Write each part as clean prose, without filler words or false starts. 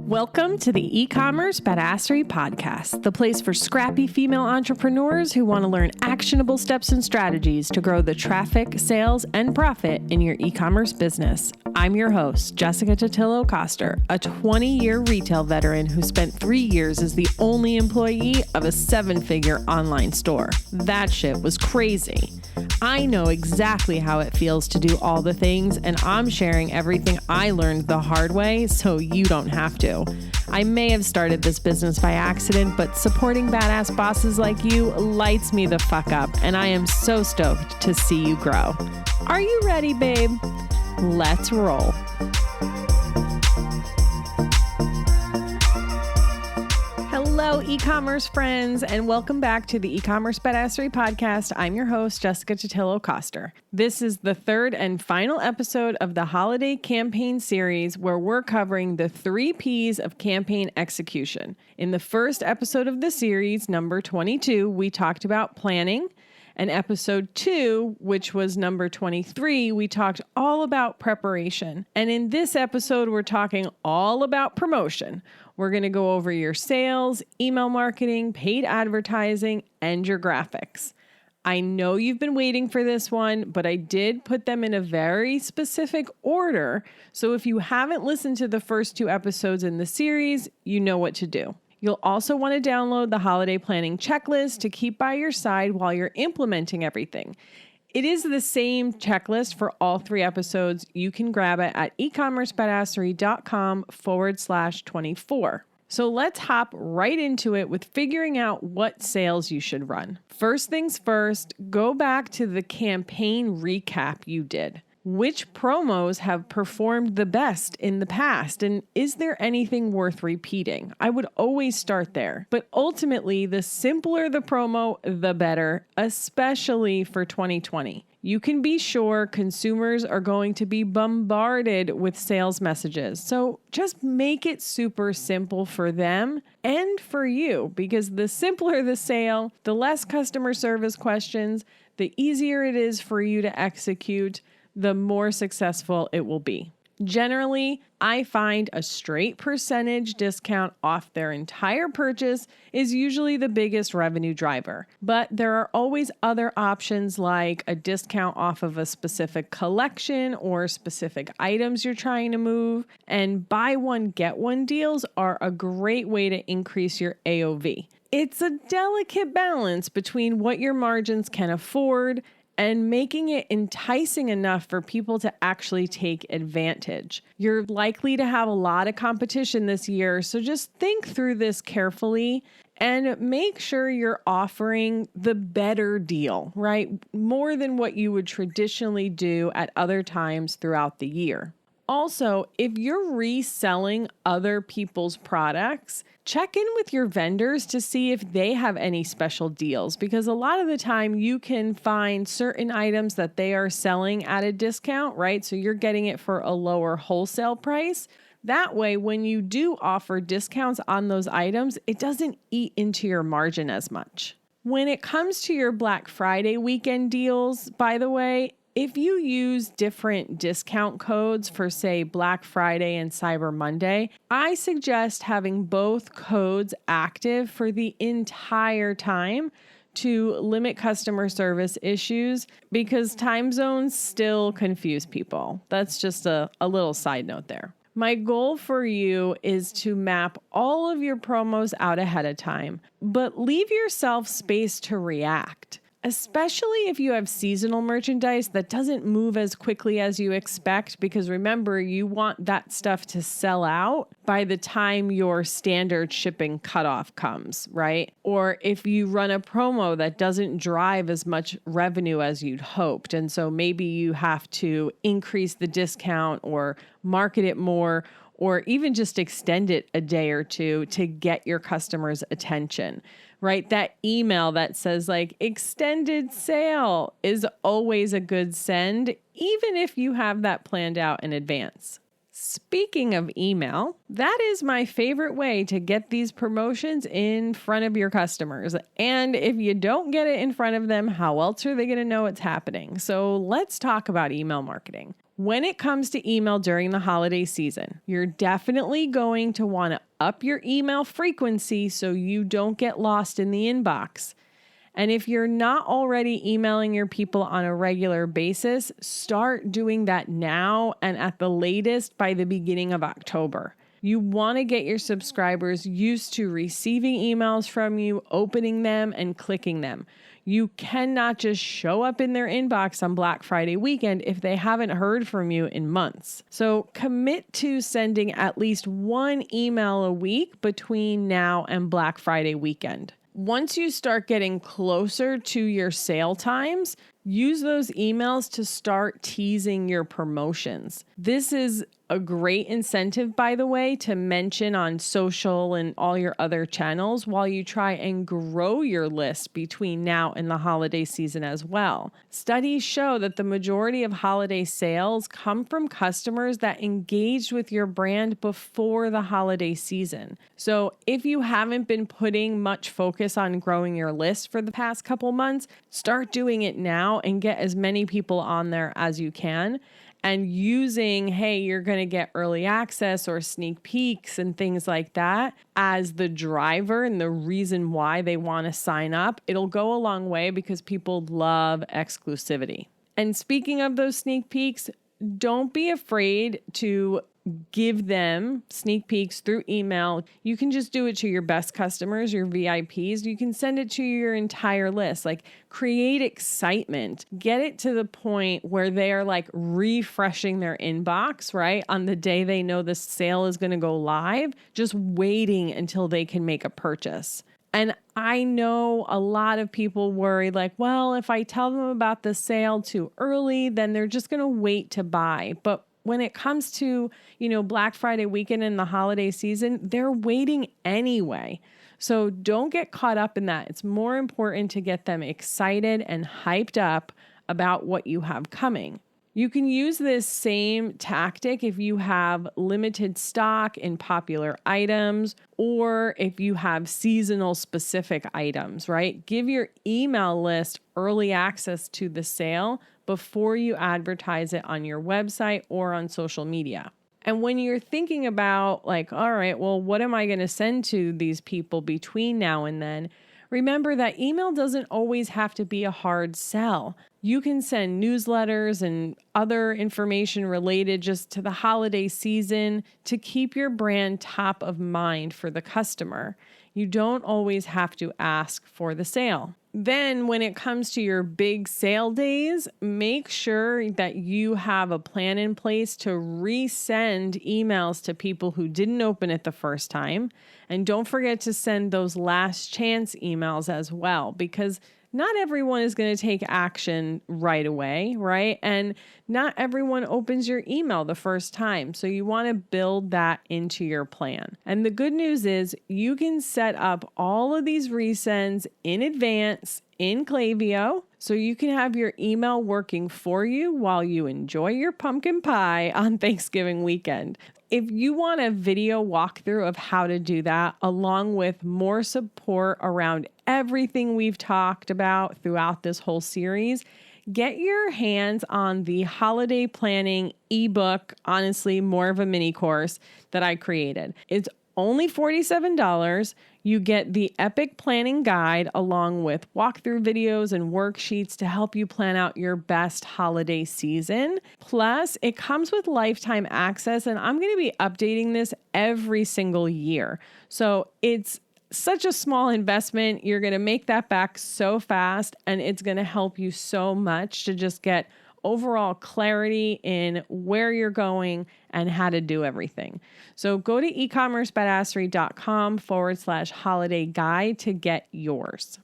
Welcome to the e-commerce Badassery podcast, the place for scrappy female entrepreneurs who want to learn actionable steps and strategies to grow the traffic, sales, and profit in your e-commerce business. I'm your host, Jessica Totillo-Coster, a 20-year retail veteran who spent 3 years as the only employee of a 7-figure online store. That shit was crazy. I know exactly how it feels to do all the things, and I'm sharing everything I learned the hard way so you don't have to. I may have started this business by accident, but supporting badass bosses like you lights me the fuck up, and I am so stoked to see you grow. Are you ready, babe? Let's roll. Hello, e-commerce friends, and welcome back to the e-commerce Badassery podcast. I'm your host, Jessica Totillo-Coster. This is the third and final episode of the holiday campaign series where we're covering the 3 Ps of campaign execution. In the first episode of the series, number 22, we talked about planning. And episode 2, which was number 23, we talked all about preparation. And in this episode, we're talking all about promotion. We're going to go over your sales, email marketing, paid advertising, and your graphics. I know you've been waiting for this one, but I did put them in a very specific order. So if you haven't listened to the first 2 episodes in the series, you know what to do. You'll also want to download the holiday planning checklist to keep by your side while you're implementing everything. It is the same checklist for all 3 episodes. You can grab it at ecommercebadassery.com/24. So let's hop right into it with figuring out what sales you should run. First things first, go back to the campaign recap you did. Which promos have performed the best in the past? And is there anything worth repeating? I would always start there. But ultimately, the simpler the promo, the better, especially for 2020. You can be sure consumers are going to be bombarded with sales messages. So just make it super simple for them and for you, because the simpler the sale, the less customer service questions, the easier it is for you to execute, the more successful it will be. Generally, I find a straight percentage discount off their entire purchase is usually the biggest revenue driver. But there are always other options like a discount off of a specific collection or specific items you're trying to move. And buy one, get one deals are a great way to increase your AOV. It's a delicate balance between what your margins can afford and making it enticing enough for people to actually take advantage. You're likely to have a lot of competition this year, so just think through this carefully and make sure you're offering the better deal, right? More than what you would traditionally do at other times throughout the year. Also, if you're reselling other people's products, check in with your vendors to see if they have any special deals, because a lot of the time you can find certain items that they are selling at a discount, right? So you're getting it for a lower wholesale price. That way, when you do offer discounts on those items, it doesn't eat into your margin as much. When it comes to your Black Friday weekend deals, by the way, if you use different discount codes for, say, Black Friday and Cyber Monday, I suggest having both codes active for the entire time to limit customer service issues, because time zones still confuse people. That's just a little side note there. My goal for you is to map all of your promos out ahead of time, but leave yourself space to react. Especially if you have seasonal merchandise that doesn't move as quickly as you expect, because remember, you want that stuff to sell out by the time your standard shipping cutoff comes, right? Or if you run a promo that doesn't drive as much revenue as you'd hoped, and so maybe you have to increase the discount or market it more, or even just extend it a day or two to get your customers' attention, right? That email that says like extended sale is always a good send, even if you have that planned out in advance. Speaking of email, that is my favorite way to get these promotions in front of your customers. And if you don't get it in front of them, how else are they going to know it's happening? So let's talk about email marketing. When it comes to email during the holiday season, you're definitely going to want to up your email frequency so you don't get lost in the inbox. And if you're not already emailing your people on a regular basis, start doing that now and at the latest by the beginning of October. You want to get your subscribers used to receiving emails from you, opening them, and clicking them. You cannot just show up in their inbox on Black Friday weekend if they haven't heard from you in months. So commit to sending at least one email a week between now and Black Friday weekend. Once you start getting closer to your sale times, use those emails to start teasing your promotions. This is a great incentive, by the way, to mention on social and all your other channels while you try and grow your list between now and the holiday season as well. Studies show that the majority of holiday sales come from customers that engaged with your brand before the holiday season. So if you haven't been putting much focus on growing your list for the past couple months, start doing it now and get as many people on there as you can. And using, hey, you're going to get early access or sneak peeks and things like that as the driver and the reason why they want to sign up, it'll go a long way because people love exclusivity. And speaking of those sneak peeks, don't be afraid to give them sneak peeks through email. You can just do it to your best customers, your VIPs. You can send it to your entire list. Like, create excitement. Get it to the point where they are like refreshing their inbox, right? On the day they know the sale is going to go live, just waiting until they can make a purchase. And I know a lot of people worry like, well, if I tell them about the sale too early, then they're just going to wait to buy. But when it comes to, Black Friday weekend and the holiday season, they're waiting anyway. So don't get caught up in that. It's more important to get them excited and hyped up about what you have coming. You can use this same tactic if you have limited stock in popular items or if you have seasonal specific items, right? Give your email list early access to the sale before you advertise it on your website or on social media. And when you're thinking about like, all right, well, what am I going to send to these people between now and then? Remember that email doesn't always have to be a hard sell. You can send newsletters and other information related just to the holiday season to keep your brand top of mind for the customer. You don't always have to ask for the sale. Then when it comes to your big sale days, make sure that you have a plan in place to resend emails to people who didn't open it the first time. And don't forget to send those last chance emails as well, because not everyone is going to take action right away, right? And not everyone opens your email the first time. So you want to build that into your plan. And the good news is you can set up all of these resends in advance in Klaviyo, so you can have your email working for you while you enjoy your pumpkin pie on Thanksgiving weekend. If you want a video walkthrough of how to do that, along with more support around everything we've talked about throughout this whole series, get your hands on the holiday planning ebook, honestly, more of a mini course that I created. It's only $47. You get the epic planning guide along with walkthrough videos and worksheets to help you plan out your best holiday season. Plus, it comes with lifetime access, and I'm going to be updating this every single year. So it's such a small investment. You're going to make that back so fast, and it's going to help you so much to just get overall clarity in where you're going and how to do everything. So go to ecommercebadassery.com/holiday guide to get yours.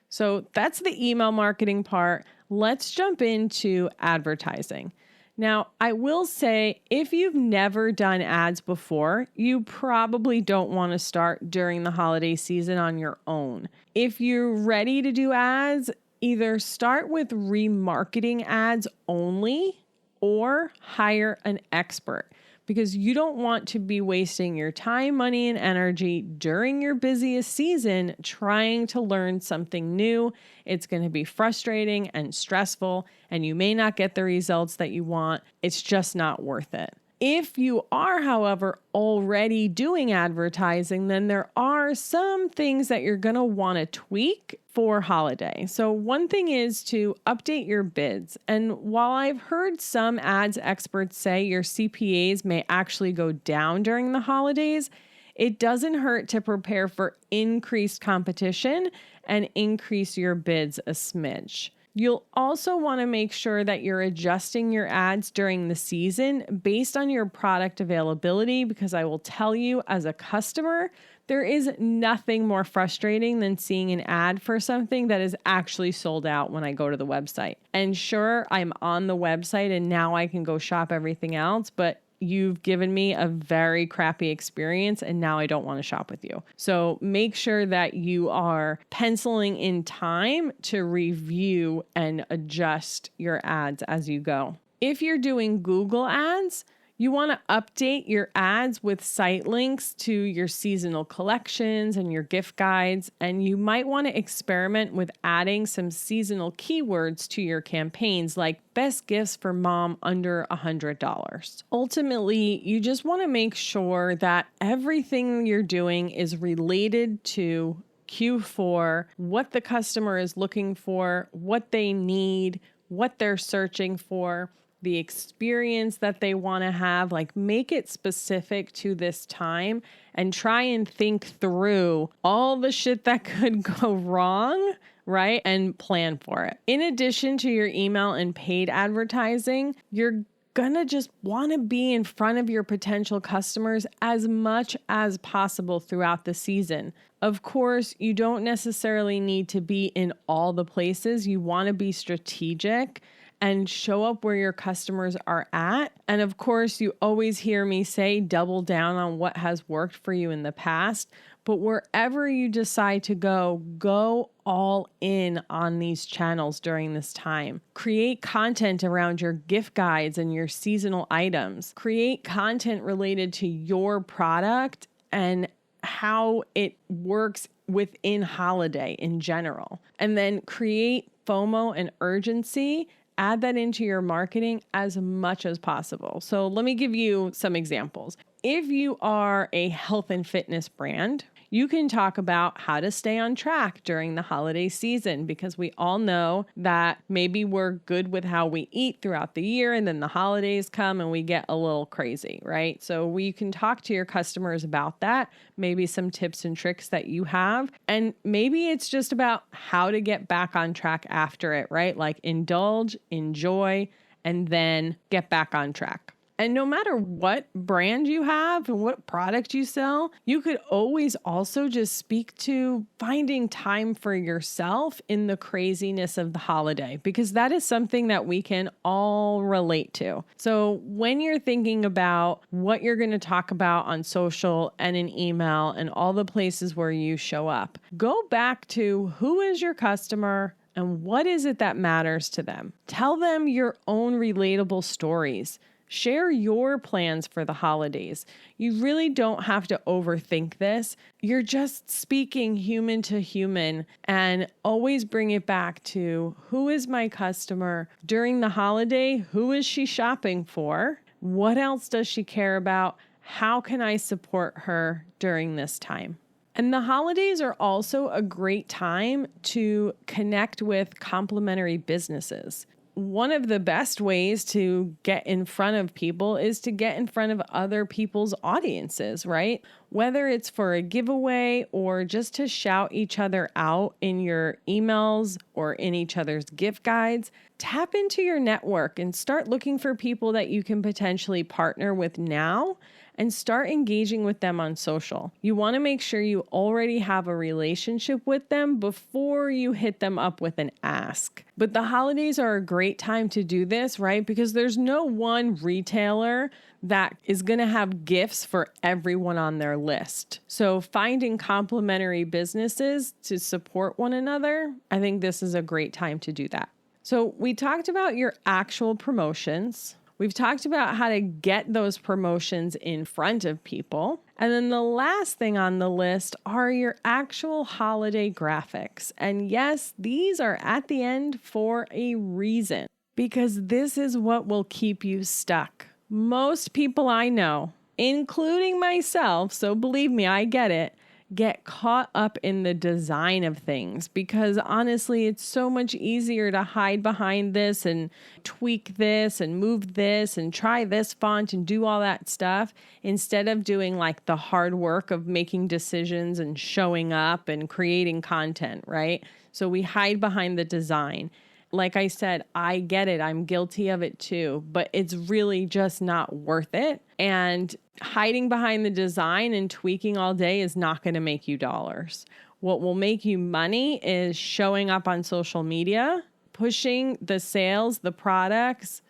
So that's the email marketing part. Let's jump into advertising. Now, I will say, if you've never done ads before, you probably don't want to start during the holiday season on your own. If you're ready to do ads, either start with remarketing ads only or hire an expert. because you don't want to be wasting your time, money, and energy during your busiest season trying to learn something new. It's going to be frustrating and stressful, and you may not get the results that you want. It's just not worth it. If you are, however, already doing advertising, then there are some things that you're going to want to tweak for holiday. So one thing is to update your bids. And while I've heard some ads experts say your CPAs may actually go down during the holidays, it doesn't hurt to prepare for increased competition and increase your bids a smidge. You'll also want to make sure that you're adjusting your ads during the season based on your product availability, because I will tell you, as a customer, there is nothing more frustrating than seeing an ad for something that is actually sold out when I go to the website. And sure, I'm on the website and now I can go shop everything else, but you've given me a very crappy experience and now I don't want to shop with you. So make sure that you are penciling in time to review and adjust your ads as you go. If you're doing Google ads, you want to update your ads with site links to your seasonal collections and your gift guides, and you might want to experiment with adding some seasonal keywords to your campaigns, like best gifts for mom under $100. Ultimately, you just want to make sure that everything you're doing is related to Q4, what the customer is looking for, what they need, what they're searching for, the experience that they want to have. Like, make it specific to this time and try and think through all the shit that could go wrong, right? And plan for it. In addition to your email and paid advertising, you're gonna just want to be in front of your potential customers as much as possible throughout the season. Of course, you don't necessarily need to be in all the places. You want to be strategic and show up where your customers are at. And of course, you always hear me say, double down on what has worked for you in the past. But wherever you decide to go all in on these channels during this time. Create content around your gift guides and your seasonal items. Create content related to your product and how it works within holiday in general. And then create FOMO and urgency. Add that into your marketing as much as possible. So let me give you some examples. If you are a health and fitness brand, you can talk about how to stay on track during the holiday season, because we all know that maybe we're good with how we eat throughout the year and then the holidays come and we get a little crazy, right? So we can talk to your customers about that, maybe some tips and tricks that you have. And maybe it's just about how to get back on track after it, right? Like indulge, enjoy, and then get back on track. And no matter what brand you have and what product you sell, you could always also just speak to finding time for yourself in the craziness of the holiday, because that is something that we can all relate to. So when you're thinking about what you're going to talk about on social and in email and all the places where you show up, go back to who is your customer and what is it that matters to them. Tell them your own relatable stories. Share your plans for the holidays. You really don't have to overthink this. You're just speaking human to human, and always bring it back to who is my customer during the holiday? Who is she shopping for? What else does she care about? How can I support her during this time? And the holidays are also a great time to connect with complementary businesses. One of the best ways to get in front of people is to get in front of other people's audiences, right? Whether it's for a giveaway or just to shout each other out in your emails or in each other's gift guides, tap into your network and start looking for people that you can potentially partner with now and start engaging with them on social. You want to make sure you already have a relationship with them before you hit them up with an ask. But the holidays are a great time to do this, right? Because there's no one retailer that is going to have gifts for everyone on their list. So finding complementary businesses to support one another, I think this is a great time to do that. So we talked about your actual promotions. We've talked about how to get those promotions in front of people. And then the last thing on the list are your actual holiday graphics. And yes, these are at the end for a reason, because this is what will keep you stuck. Most people I know, including myself, so believe me, I get caught up in the design of things, because honestly, it's so much easier to hide behind this and tweak this and move this and try this font and do all that stuff instead of doing like the hard work of making decisions and showing up and creating content, right? So we hide behind the design. Like I said, I get it. I'm guilty of it too, but it's really just not worth it. And hiding behind the design and tweaking all day is not going to make you dollars. What will make you money is showing up on social media, pushing the sales, the products,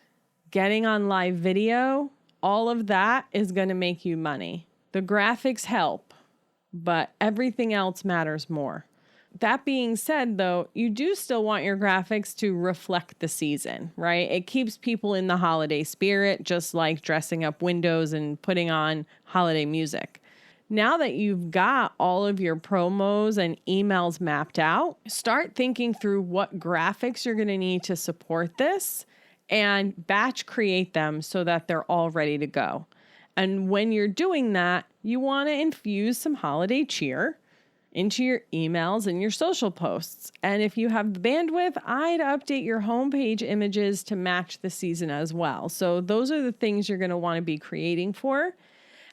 getting on live video. All of that is going to make you money. The graphics help, but everything else matters more. That being said, though, you do still want your graphics to reflect the season, right? It keeps people in the holiday spirit, just like dressing up windows and putting on holiday music. Now that you've got all of your promos and emails mapped out, start thinking through what graphics you're going to need to support this and batch create them so that they're all ready to go. And when you're doing that, you want to infuse some holiday cheer into your emails and your social posts. And if you have the bandwidth, I'd update your homepage images to match the season as well. So those are the things you're going to want to be creating for.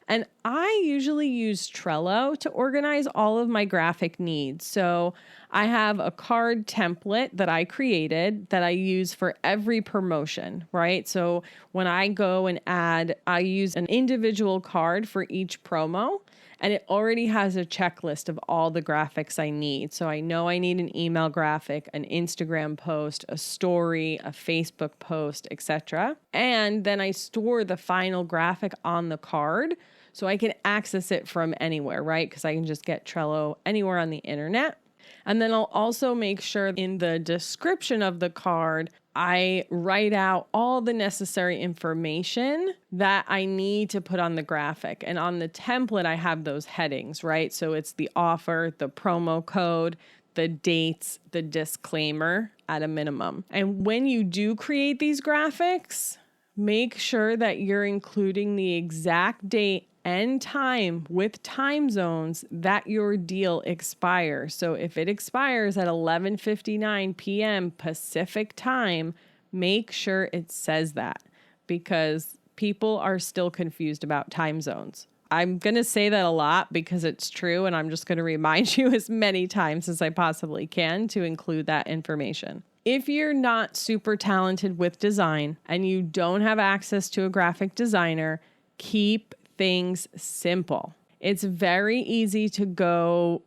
And I usually use Trello to organize all of my graphic needs. So I have a card template that I created that I use for every promotion, right? So when I go and add, I use an individual card for each promo. And it already has a checklist of all the graphics I need. So I know I need an email graphic, an Instagram post, a story, a Facebook post, etc. And then I store the final graphic on the card so I can access it from anywhere, right? Because I can just get Trello anywhere on the internet. And then I'll also make sure in the description of the card, I write out all the necessary information that I need to put on the graphic. And on the template, I have those headings, right? So it's the offer, the promo code, the dates, the disclaimer at a minimum. And when you do create these graphics, make sure that you're including the exact date and time with time zones that your deal expires. So if it expires at 11:59 p.m. Pacific time, make sure it says that, because people are still confused about time zones. I'm going to say that a lot because it's true, and I'm just going to remind you as many times as I possibly can to include that information. If you're not super talented with design and you don't have access to a graphic designer, keep things simple. It's very easy to go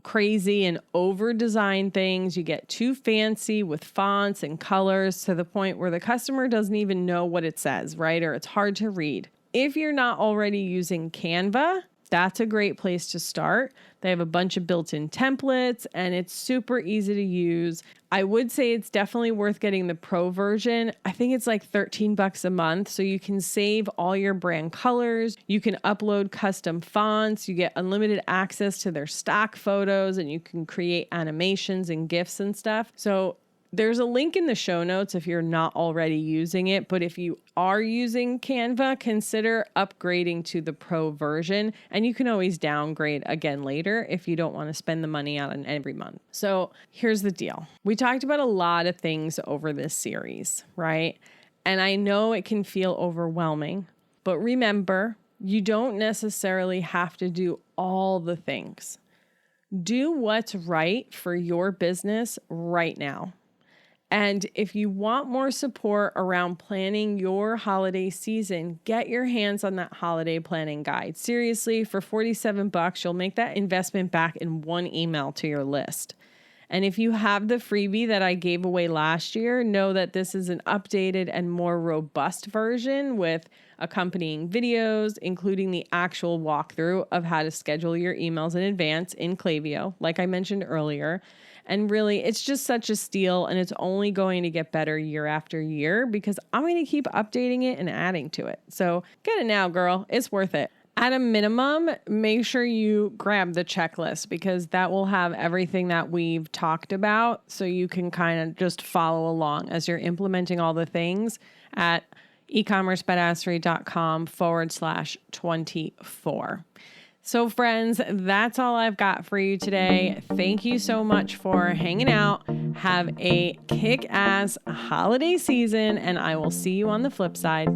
crazy and over design things. You get too fancy with fonts and colors to the point where the customer doesn't even know what it says, right? Or it's hard to read. If you're not already using Canva, that's a great place to start. They have a bunch of built-in templates and it's super easy to use. I would say it's definitely worth getting the pro version. I think it's like $13 a month. So you can save all your brand colors. You can upload custom fonts. You get unlimited access to their stock photos and you can create animations and GIFs and stuff. So there's a link in the show notes if you're not already using it, but if you are using Canva, consider upgrading to the pro version, and you can always downgrade again later if you don't want to spend the money out on every month. So here's the deal. We talked about a lot of things over this series, right? And I know it can feel overwhelming, but remember, you don't necessarily have to do all the things. Do what's right for your business right now. And if you want more support around planning your holiday season, get your hands on that holiday planning guide. Seriously, for $47, you'll make that investment back in one email to your list. And if you have the freebie that I gave away last year, know that this is an updated and more robust version with accompanying videos, including the actual walkthrough of how to schedule your emails in advance in Klaviyo, like I mentioned earlier. And really, it's just such a steal, and it's only going to get better year after year because I'm going to keep updating it and adding to it. So get it now, girl. It's worth it. At a minimum, make sure you grab the checklist because that will have everything that we've talked about so you can kind of just follow along as you're implementing all the things at ecommercebadassery.com/24. So friends, that's all I've got for you today. Thank you so much for hanging out. Have a kick-ass holiday season, and I will see you on the flip side.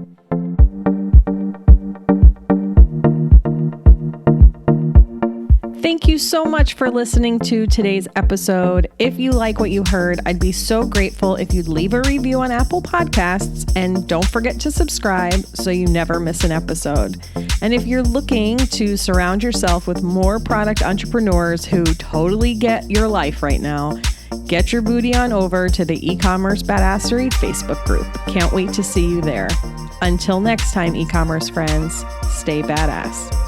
Thank you so much for listening to today's episode. If you like what you heard, I'd be so grateful if you'd leave a review on Apple Podcasts, and don't forget to subscribe so you never miss an episode. And if you're looking to surround yourself with more product entrepreneurs who totally get your life right now, get your booty on over to the E-commerce Badassery Facebook group. Can't wait to see you there. Until next time, e-commerce friends, stay badass.